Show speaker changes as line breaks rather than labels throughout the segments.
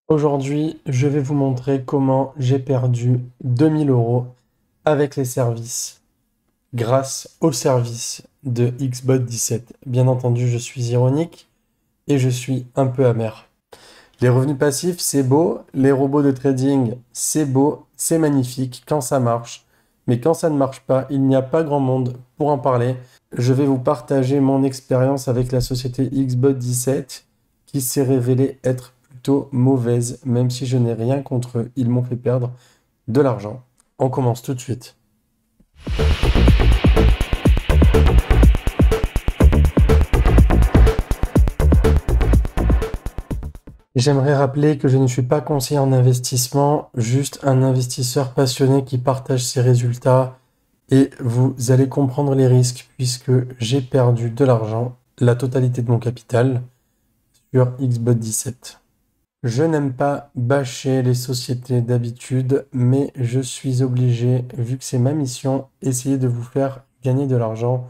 Aujourd'hui, je vais vous montrer comment j'ai perdu 2000 euros avec les services grâce aux services de Xbot17. Bien entendu, je suis ironique et je suis un peu amer. Les revenus passifs, c'est beau. Les robots de trading, c'est beau, c'est magnifique quand ça marche. Mais quand ça ne marche pas, il n'y a pas grand monde pour en parler. Je vais vous partager mon expérience avec la société Xbot17 qui s'est révélée être plutôt mauvaise, même si je n'ai rien contre eux. Ils m'ont fait perdre de l'argent. On commence tout de suite. J'aimerais rappeler que je ne suis pas conseiller en investissement, juste un investisseur passionné qui partage ses résultats et vous allez comprendre les risques puisque j'ai perdu de l'argent, la totalité de mon capital, sur Xbot17. Je n'aime pas bâcher les sociétés d'habitude, mais je suis obligé, vu que c'est ma mission, essayer de vous faire gagner de l'argent,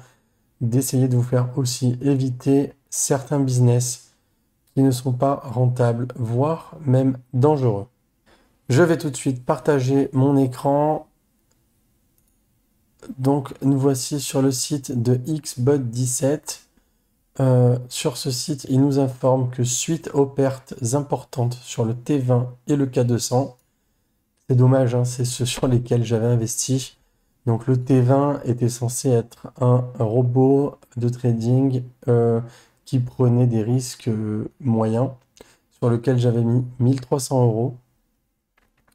d'essayer de vous faire aussi éviter certains business qui ne sont pas rentables, voire même dangereux. Je vais tout de suite partager mon écran. Donc, nous voici sur le site de Xbot17. Sur ce site, il nous informe que suite aux pertes importantes sur le T20 et le K200, c'est dommage, hein, c'est ceux sur lesquels j'avais investi. Donc le T20 était censé être un robot de trading qui prenait des risques moyens, sur lequel j'avais mis 1300 euros.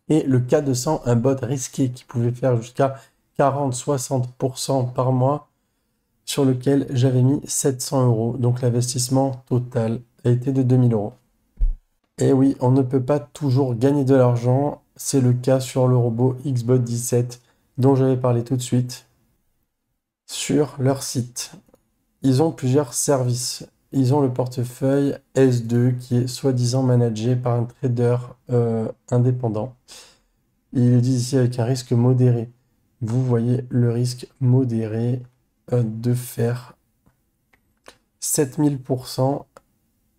Et le K200, un bot risqué qui pouvait faire jusqu'à 40-60% par mois, sur lequel j'avais mis 700 euros. Donc l'investissement total a été de 2000 euros. Et oui, on ne peut pas toujours gagner de l'argent. C'est le cas sur le robot Xbot17 dont je vais parler tout de suite. Sur leur site, ils ont plusieurs services. Ils ont le portefeuille S2 qui est soi-disant managé par un trader indépendant. Ils disent ici avec un risque modéré. Vous voyez le risque modéré de faire 7000%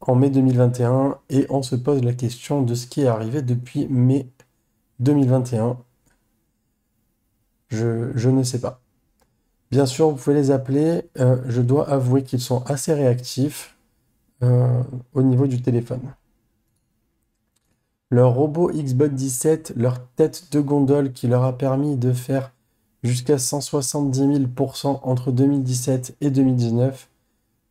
en mai 2021 et on se pose la question de ce qui est arrivé depuis mai 2021. Je ne sais pas. Bien sûr, vous pouvez les appeler. Je dois avouer qu'ils sont assez réactifs au niveau du téléphone. Leur robot Xbot17, leur tête de gondole qui leur a permis de faire jusqu'à 170 000% entre 2017 et 2019.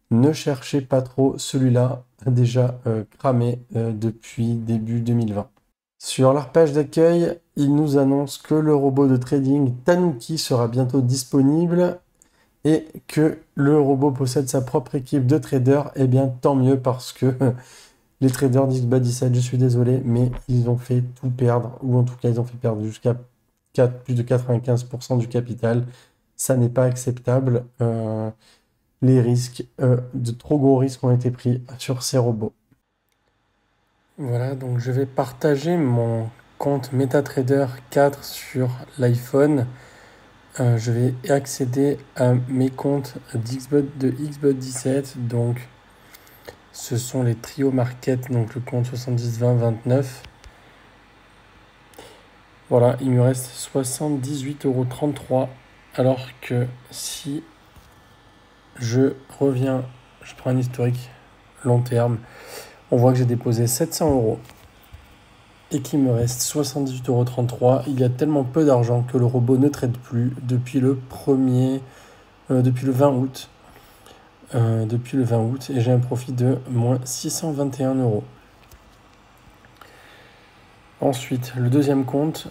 Ne cherchez pas trop, celui-là a déjà cramé depuis début 2020. Sur leur page d'accueil, ils nous annoncent que le robot de trading Tanuki sera bientôt disponible et que le robot possède sa propre équipe de traders. Eh bien, tant mieux parce que les traders d'Xbot17, je suis désolé, mais ils ont fait tout perdre, ou en tout cas, ils ont fait perdre jusqu'à plus de 95% du capital. Ça n'est pas acceptable. Les risques, de trop gros risques ont été pris sur ces robots. Voilà, donc je vais partager mon compte MetaTrader 4 sur l'iPhone. Je vais accéder à mes comptes de Xbot17. Donc, ce sont les trio market, donc le compte 70, 20, 29. Voilà, il me reste 78,33 €. Alors que si je reviens, je prends un historique long terme, on voit que j'ai déposé 700 € et qu'il me reste 78,33 €. Il y a tellement peu d'argent que le robot ne trade plus depuis le 20 août. Depuis le 20 août et j'ai un profit de moins 621 €. Ensuite, le deuxième compte,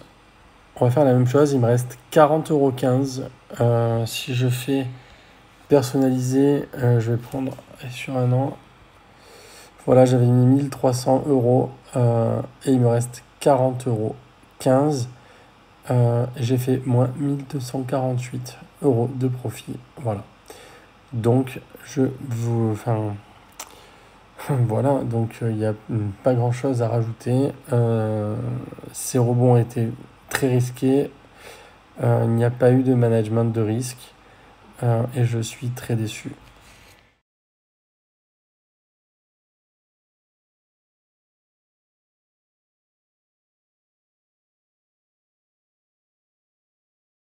on va faire la même chose. Il me reste 40,15 €. Si je fais personnaliser, je vais prendre sur un an. Voilà, j'avais mis 1300 € et il me reste 40,15 €. J'ai fait moins 1248 € de profit. Voilà. Donc, voilà, donc il n'y a pas grand chose à rajouter. Ces robots ont été très risqués. Il n'y a pas eu de management de risque et je suis très déçu.